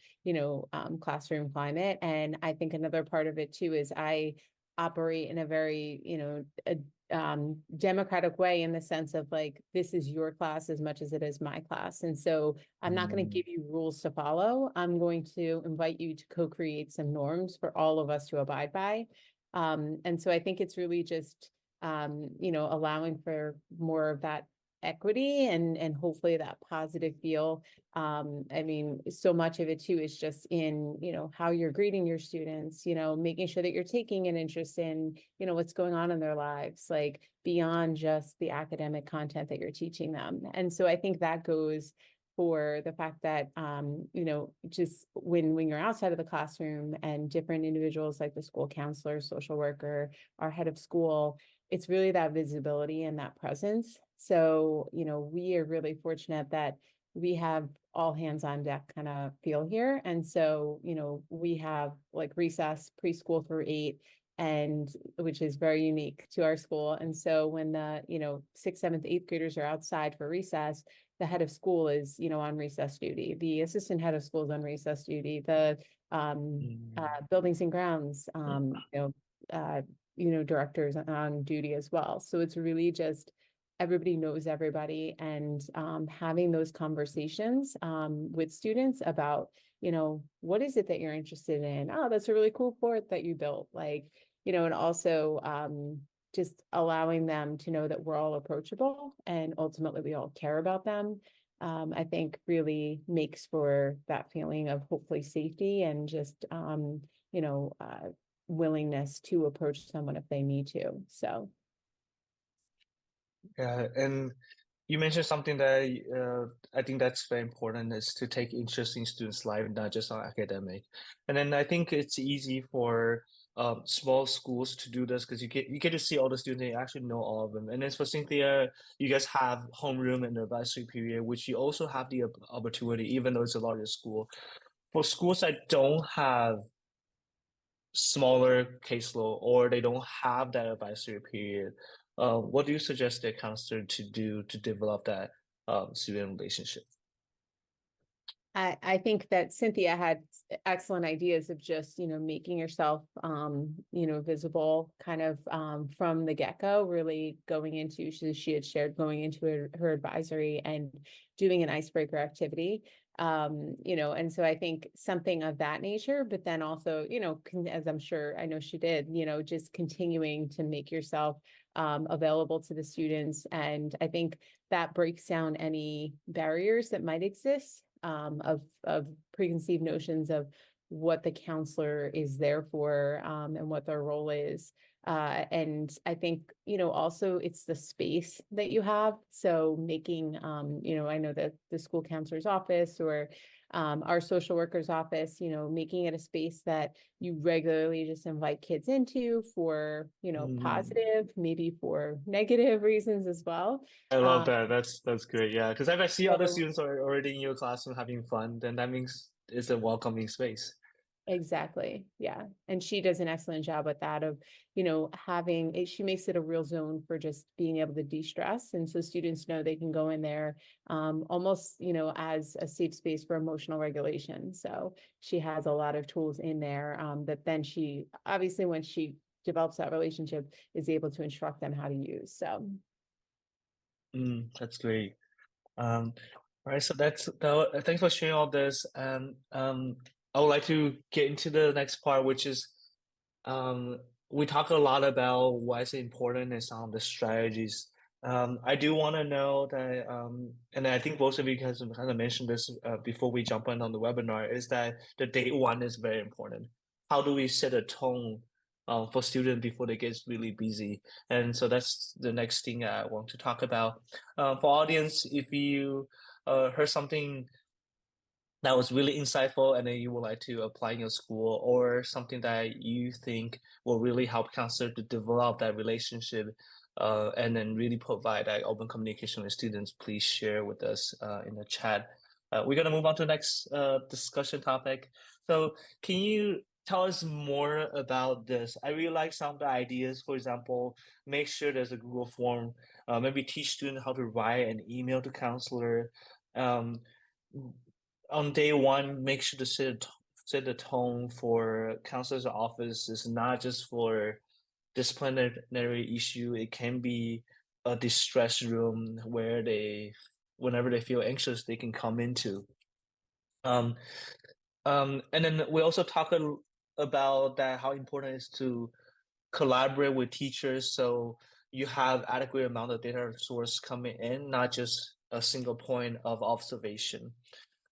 classroom climate. And I think another part of it too is I operate in a very, democratic way, in the sense of like, this is your class as much as it is my class. And so I'm not going to give you rules to follow. I'm going to invite you to co-create some norms for all of us to abide by. And so I think it's really just, allowing for more of that equity and hopefully that positive feel. I mean, so much of it too is just in, how you're greeting your students, making sure that you're taking an interest in, what's going on in their lives, like beyond just the academic content that you're teaching them. And so I think that goes for the fact that, just when you're outside of the classroom and different individuals like the school counselor, social worker, our head of school, it's really that visibility and that presence. So, we are really fortunate that we have all hands on deck kind of feel here. And so, we have like recess, preschool through 8, and which is very unique to our school. And so when the, 6th, 7th, 8th graders are outside for recess, the head of school is, on recess duty. The assistant head of school is on recess duty. The buildings and grounds, directors on duty as well. So it's really just everybody knows everybody, and having those conversations with students about, what is it that you're interested in? Oh, that's a really cool fort that you built. Like, and also just allowing them to know that we're all approachable and ultimately we all care about them. I think really makes for that feeling of hopefully safety and just, willingness to approach someone if they need to. So. Yeah, and you mentioned something that I think that's very important is to take interest in students' life, not just on academic. And then I think it's easy for small schools to do this because you get to see all the students and you actually know all of them. And then for Cynthia, you guys have homeroom and advisory period, which you also have the opportunity, even though it's a larger school. For schools that don't have smaller caseload or they don't have that advisory period, what do you suggest the counselor to do to develop that student relationship? I think that Cynthia had excellent ideas of just, making yourself, visible kind of from the get-go, really going into, she had shared going into her advisory and doing an icebreaker activity. And so I think something of that nature, but then also, as I'm sure, I know she did, just continuing to make yourself available to the students. And I think that breaks down any barriers that might exist of preconceived notions of what the counselor is there for and what their role is. And I think, also it's the space that you have. So making, I know that the school counselor's office or our social worker's office, making it a space that you regularly just invite kids into for, positive, maybe for negative reasons as well. I love that. That's great. Yeah, because if I see other So students are already in your classroom having fun, then that means it's a welcoming space. exactly. Yeah. And she does an excellent job with that of, having it, she makes it a real zone for just being able to de-stress. And so students know they can go in there almost, as a safe space for emotional regulation. So she has a lot of tools in there that then she obviously, when she develops that relationship, is able to instruct them how to use. So That's great. All right, so thanks for sharing all this. And I would like to get into the next part, which is um, we talk a lot about why it's important and some of the strategies. I do want to know that, and I think both of you guys kind of mentioned this before we jump on the webinar, is that the day one is very important. How do we set a tone for students before they get really busy? And so that's the next thing I want to talk about. For audience, if you heard something that was really insightful and then you would like to apply in your school or something that you think will really help counselor to develop that relationship and then really provide that open communication with students, please share with us in the chat. We're going to move on to the next discussion topic. So can you tell us more about this? I really like some of the ideas. For example, make sure there's a Google form, maybe teach students how to write an email to counselor. Um, on day one, make sure to set the tone for counselor's office. It's not just for disciplinary issue. It can be a distress room where whenever they feel anxious, they can come into. And then we also talk about that how important it is to collaborate with teachers. So you have adequate amount of data source coming in, not just a single point of observation.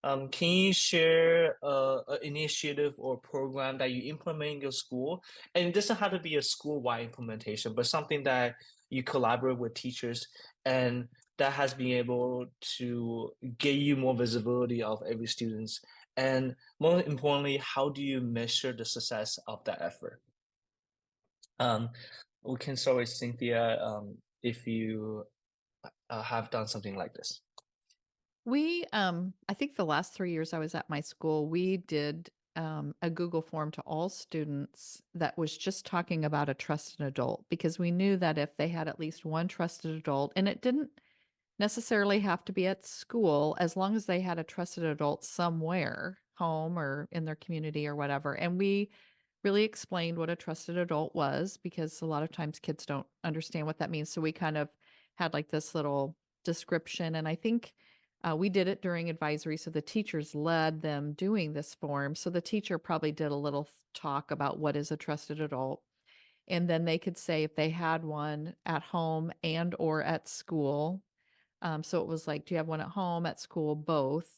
Can you share an initiative or program that you implement in your school? And it doesn't have to be a school-wide implementation, but something that you collaborate with teachers and that has been able to get you more visibility of every students. And more importantly, how do you measure the success of that effort? Um, we can start with Cynthia, if you have done something like this. I think the last 3 years I was at my school, we did a Google form to all students that was just talking about a trusted adult because we knew that if they had at least one trusted adult, and it didn't necessarily have to be at school, as long as they had a trusted adult somewhere, home or in their community or whatever. And we really explained what a trusted adult was because a lot of times kids don't understand what that means. So we kind of had like this little description. And I think we did it during advisory. So the teachers led them doing this form. So the teacher probably did a little talk about what is a trusted adult. And then they could say if they had one at home and or at school. So it was like, do you have one at home, at school, both?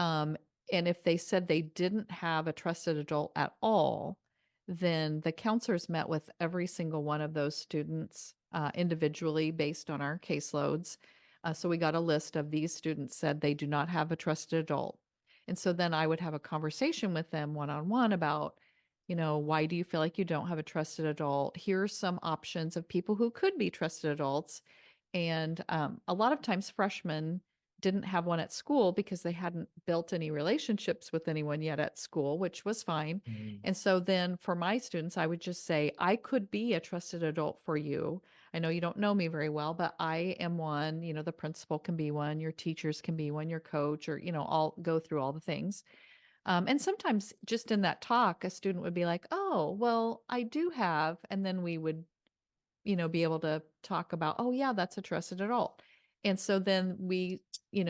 Um, and if they said they didn't have a trusted adult at all, then the counselors met with every single one of those students individually based on our caseloads. So we got a list of these students said they do not have a trusted adult. And so then I would have a conversation with them one on one about, why do you feel like you don't have a trusted adult? Here are some options of people who could be trusted adults. And a lot of times freshmen didn't have one at school because they hadn't built any relationships with anyone yet at school, which was fine. Mm. And so then for my students, I would just say, I could be a trusted adult for you. I know you don't know me very well, but I am one. The principal can be one, your teachers can be one, your coach, or, I'll go through all the things. And sometimes just in that talk, a student would be like, oh, well, I do have. And then we would be able to talk about, oh, yeah, that's a trusted adult. And so then we,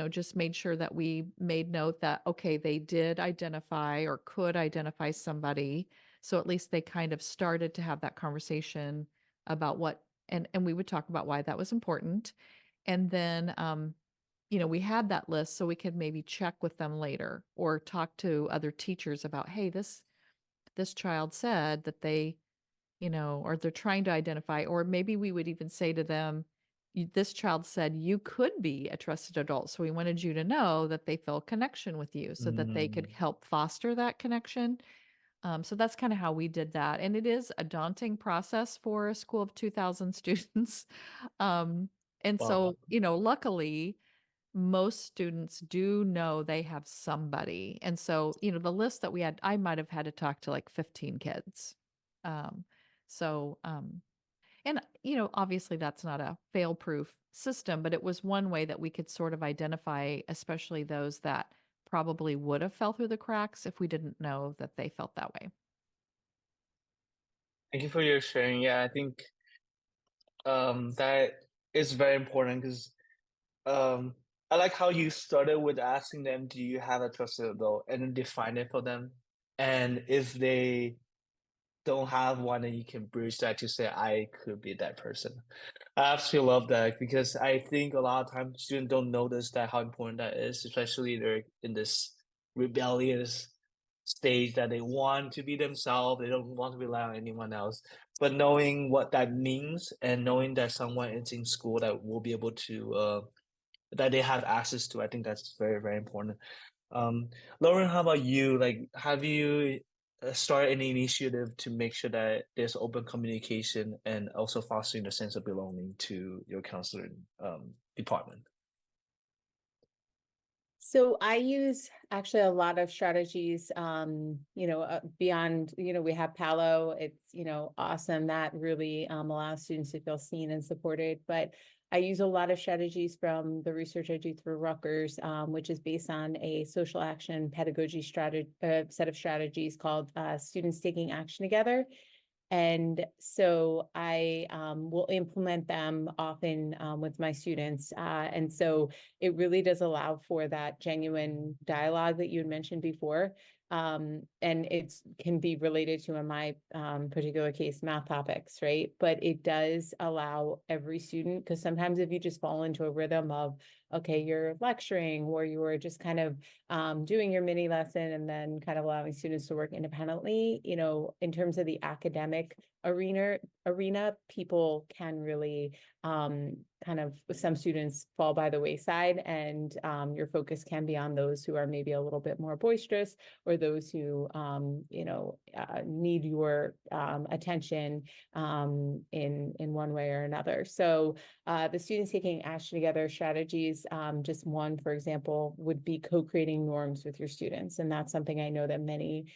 just made sure that we made note that, okay, they did identify or could identify somebody. So at least they kind of started to have that conversation about and we would talk about why that was important. And then, we had that list so we could maybe check with them later or talk to other teachers about, hey, this child said that they or they're trying to identify, or maybe we would even say to them, this child said you could be a trusted adult. So we wanted you to know that they feel connection with you so that they could Mm. help foster that connection. So that's kind of how we did that. And it is a daunting process for a school of 2,000 students. Um, and Wow. so, luckily, most students do know they have somebody. And so, the list that we had, I might have had to talk to like 15 kids. Um, so, and, obviously that's not a fail proof system, but it was one way that we could sort of identify, especially those that probably would have fell through the cracks if we didn't know that they felt that way. Thank you for your sharing. Yeah, I think that is very important because um, I like how you started with asking them, do you have a trusted adult, and then define it for them. And if they don't have one, then you can bridge that to say, I could be that person. I absolutely love that because I think a lot of times students don't notice that how important that is, especially they're in this rebellious stage that they want to be themselves, they don't want to rely on anyone else. But knowing what that means and knowing that someone is in school that will be able to that they have access to, I think that's very, very important. Lauren, how about you? Like, have you started any initiative to make sure that there's open communication and also fostering a sense of belonging to your counseling department? So I use actually a lot of strategies, beyond, we have Palo, it's, awesome. That really allows students to feel seen and supported. But I use a lot of strategies from the research I do through Rutgers, which is based on a social action pedagogy set of strategies called Students Taking Action Together. And so I will implement them often with my students. And so it really does allow for that genuine dialogue that you had mentioned before. And it's can be related to, in my particular case, math topics, right? But it does allow every student, because sometimes if you just fall into a rhythm of, okay, you're lecturing or you are just kind of doing your mini lesson and then kind of allowing students to work independently, you know, in terms of the academic arena, people can really kind of, some students fall by the wayside, and your focus can be on those who are maybe a little bit more boisterous, or those who you know, need your attention in one way or another. So the students taking action together strategies, just one, for example, would be co-creating norms with your students, and that's something I know that many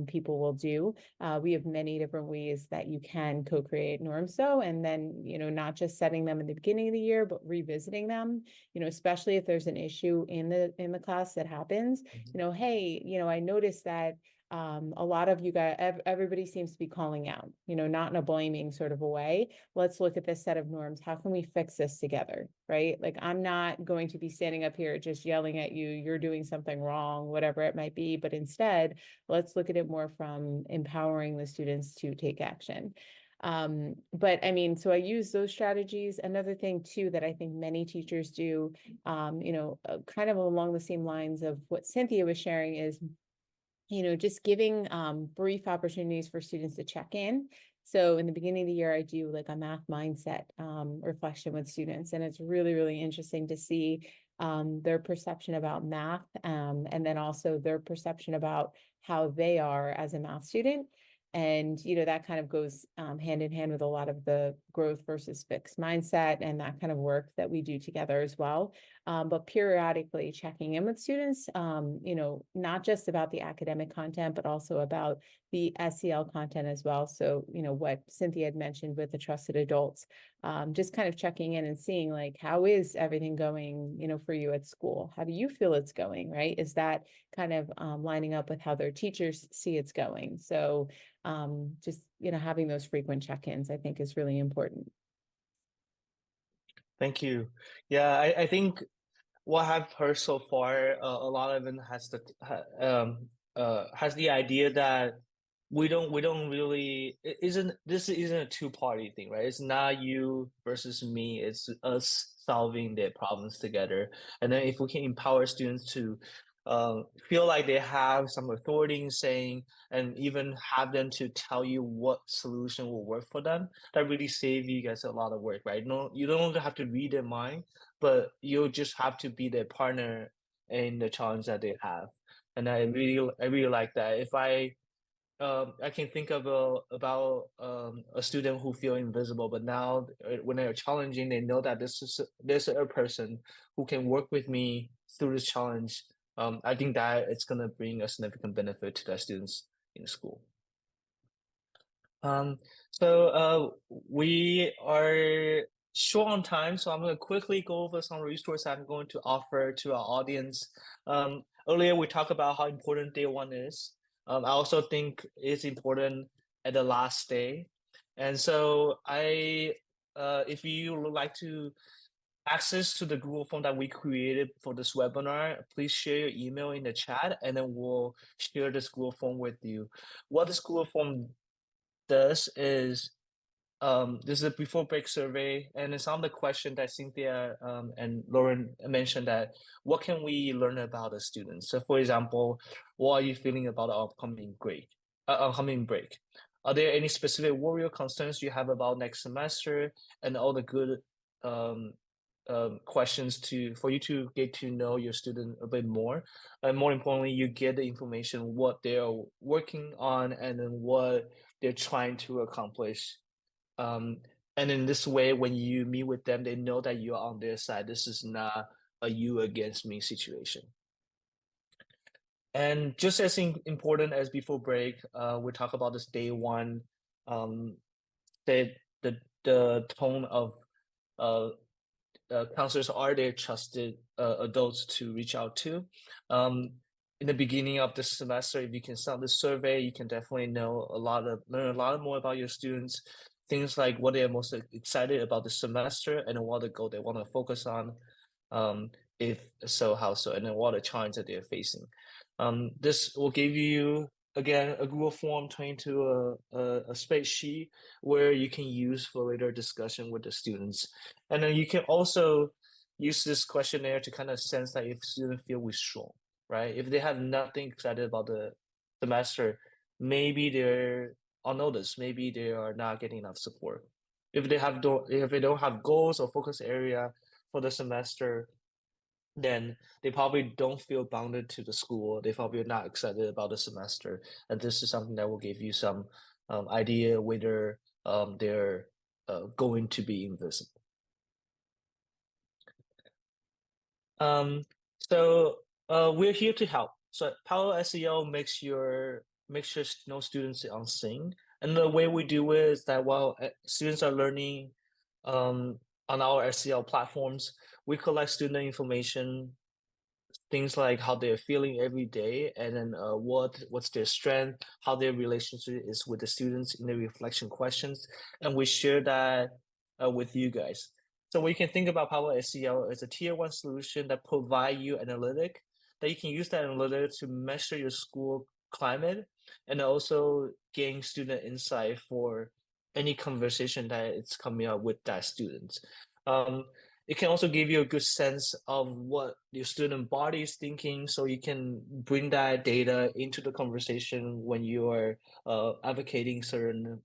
people will do. We have many different ways that you can co-create norms, so, and then, you know, not just setting them in the beginning of the year, but revisiting them, you know, especially if there's an issue in the class that happens, you know, hey, you know, I noticed that a lot of you guys, everybody seems to be calling out, you know, not in a blaming sort of a way. Let's look at this set of norms. How can we fix this together, right? Like, I'm not going to be standing up here just yelling at you, you're doing something wrong, whatever it might be, but instead, let's look at it more from empowering the students to take action. But I mean, so I use those strategies. Another thing too that I think many teachers do, you know, kind of along the same lines of what Cynthia was sharing, is, you know, just giving brief opportunities for students to check in. So in the beginning of the year, I do like a math mindset reflection with students, and it's really, really interesting to see their perception about math, and then also their perception about how they are as a math student. And, you know, that kind of goes hand in hand with a lot of the growth versus fixed mindset and that kind of work that we do together as well. But periodically checking in with students, you know, not just about the academic content, but also about the SEL content as well. So, you know, what Cynthia had mentioned with the trusted adults, just kind of checking in and seeing, like, how is everything going, you know, for you at school? How do you feel it's going, right? Is that kind of lining up with how their teachers see it's going? So just, you know, having those frequent check-ins, I think, is really important. Thank you. Yeah, I think what I've heard so far, a lot of it has the idea that we don't really, this isn't a two-party thing, right? It's not you versus me. It's us solving their problems together. And then if we can empower students to feel like they have some authority in saying, and even have them to tell you what solution will work for them, that really save you guys a lot of work, right? No, you don't have to read their mind, but you just have to be their partner in the challenge that they have. And I really like that. If I can think of about a student who feel invisible, but now when they're challenging, they know that there's a person who can work with me through this challenge. I think that it's gonna bring a significant benefit to the students in school. Um, we are short on time, so I'm going to quickly go over some resources I'm going to offer to our audience. Earlier, we talked about how important day one is. I also think it's important at the last day. And so if you would like to access to the Google form that we created for this webinar, please share your email in the chat, and then we'll share this Google form with you. What this Google form does is this is a before break survey, and it's on the question that Cynthia and Lauren mentioned, that what can we learn about the students? So for example, what are you feeling about the upcoming break? Are there any specific worry or concerns you have about next semester, and all the good um, questions for you to get to know your student a bit more, and more importantly, you get the information what they are working on and then what they're trying to accomplish. And in this way, when you meet with them, they know that you're on their side. This is not a you against me situation. And just as important as before break, we talk about this day one, the tone of counselors are their trusted adults to reach out to. In the beginning of the semester, if you can start the survey, you can definitely learn a lot more about your students. Things like what they are most excited about the semester, and then what the goal they want to focus on. If so, how so, and then what the challenge that they're facing. This will give you, again, a Google form turned into a spreadsheet where you can use for later discussion with the students. And then you can also use this questionnaire to kind of sense that if students feel withdrawn, right? If they have nothing excited about the semester, maybe they're on notice, maybe they are not getting enough support. If they don't have goals or focus area for the semester, then they probably don't feel bounded to the school. They probably are not excited about the semester, and this is something that will give you some idea whether they're going to be invisible. So we're here to help. So Power SEL makes sure no students are unseen, and the way we do it is that while students are learning on our SEL platforms, we collect student information, things like how they're feeling every day, and then what's their strength, how their relationship is with the students in the reflection questions, and we share that with you guys. So we can think about Power SEL as a tier one solution that provide you analytic, that you can use that analytic to measure your school climate and also gain student insight for any conversation that it's coming up with that student. Um, it can also give you a good sense of what your student body is thinking, so you can bring that data into the conversation when you are advocating certain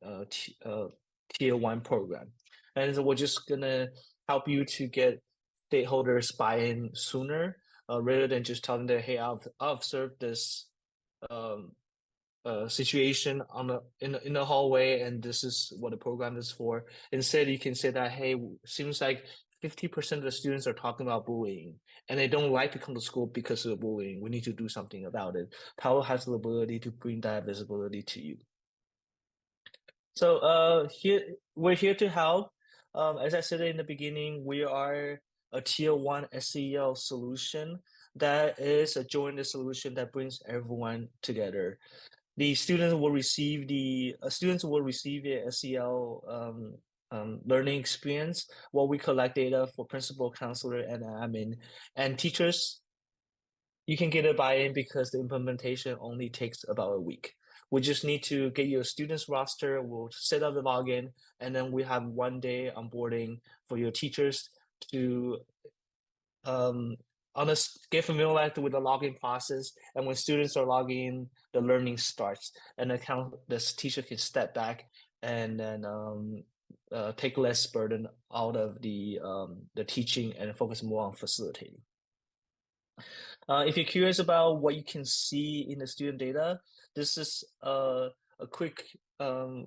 tier one program. And so we're just gonna help you to get stakeholders buy-in sooner, rather than just telling them, hey, I've observed this um, situation on in the hallway, and this is what the program is for. Instead, you can say that, hey, seems like 50% of the students are talking about bullying, and they don't like to come to school because of the bullying. We need to do something about it. Power has the ability to bring that visibility to you. So we're here to help. As I said in the beginning, we are a tier one SEL solution that is a joint solution that brings everyone together. The students will receive the SEL learning experience while we collect data for principal, counselor, and admin, and teachers. You can get a buy-in because the implementation only takes about a week. We just need to get your students roster. We'll set up the login, and then we have 1 day onboarding for your teachers to um, get familiar with the login process. And when students are logging in, the learning starts, and this teacher can step back and then take less burden out of the teaching and focus more on facilitating. If you're curious about what you can see in the student data, this is a quick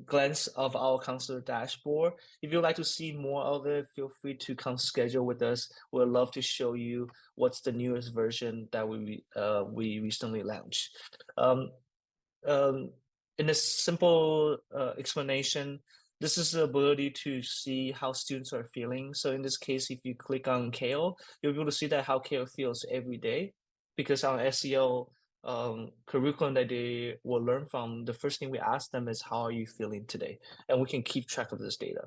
glance of our counselor dashboard. If you'd like to see more of it, feel free to come schedule with us. We'd love to show you what's the newest version that we recently launched. Um, in a simple explanation, this is the ability to see how students are feeling. So in this case, if you click on Kale, you'll be able to see that how Kale feels every day, because our SEL curriculum that they will learn from, the first thing we ask them is, how are you feeling today? And we can keep track of this data.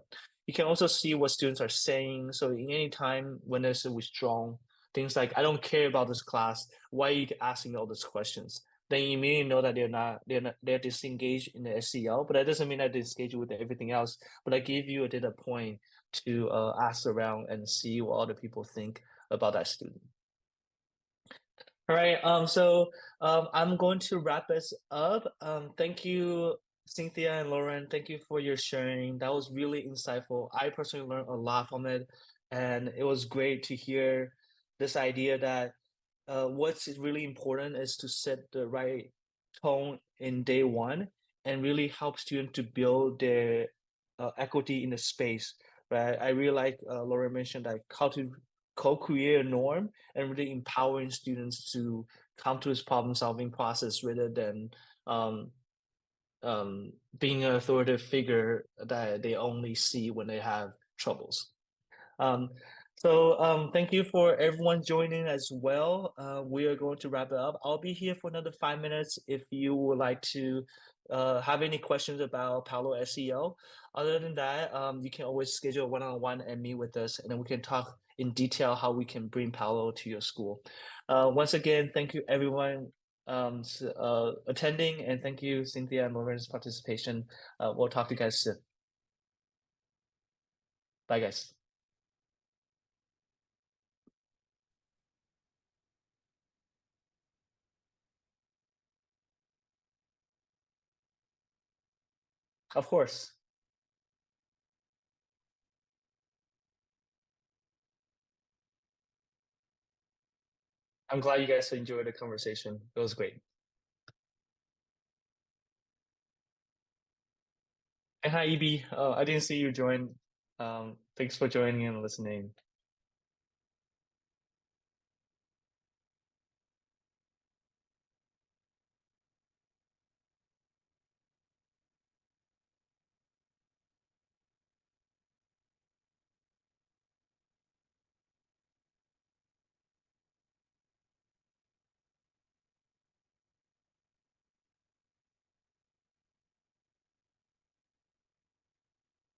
You can also see what students are saying. So in any time when there's a withdrawal, things like, I don't care about this class, why are you asking all these questions? Then you immediately know that they're disengaged in the SEL, but that doesn't mean that they're disengaged with everything else. But I give you a data point to ask around and see what other people think about that student. All right, I'm going to wrap this up. Thank you, Cynthia and Lauren. Thank you for your sharing. That was really insightful. I personally learned a lot from it, and it was great to hear this idea that what's really important is to set the right tone in day one and really help students to build their equity in the space, right? I really like Laura mentioned like how to co-create a norm and really empowering students to come to this problem-solving process rather than um, being an authoritative figure that they only see when they have troubles. Um, thank you for everyone joining as well. We are going to wrap it up. I'll be here for another 5 minutes if you would like to have any questions about Palo SEO. Other than that, you can always schedule a one-on-one and meet with us, and then we can talk in detail how we can bring Palo to your school. Once again, thank you everyone attending, and thank you, Cynthia and Lauren's participation. We'll talk to you guys soon. Bye, guys. Of course. I'm glad you guys enjoyed the conversation. It was great. And hi, EB. I didn't see you join. Thanks for joining and listening.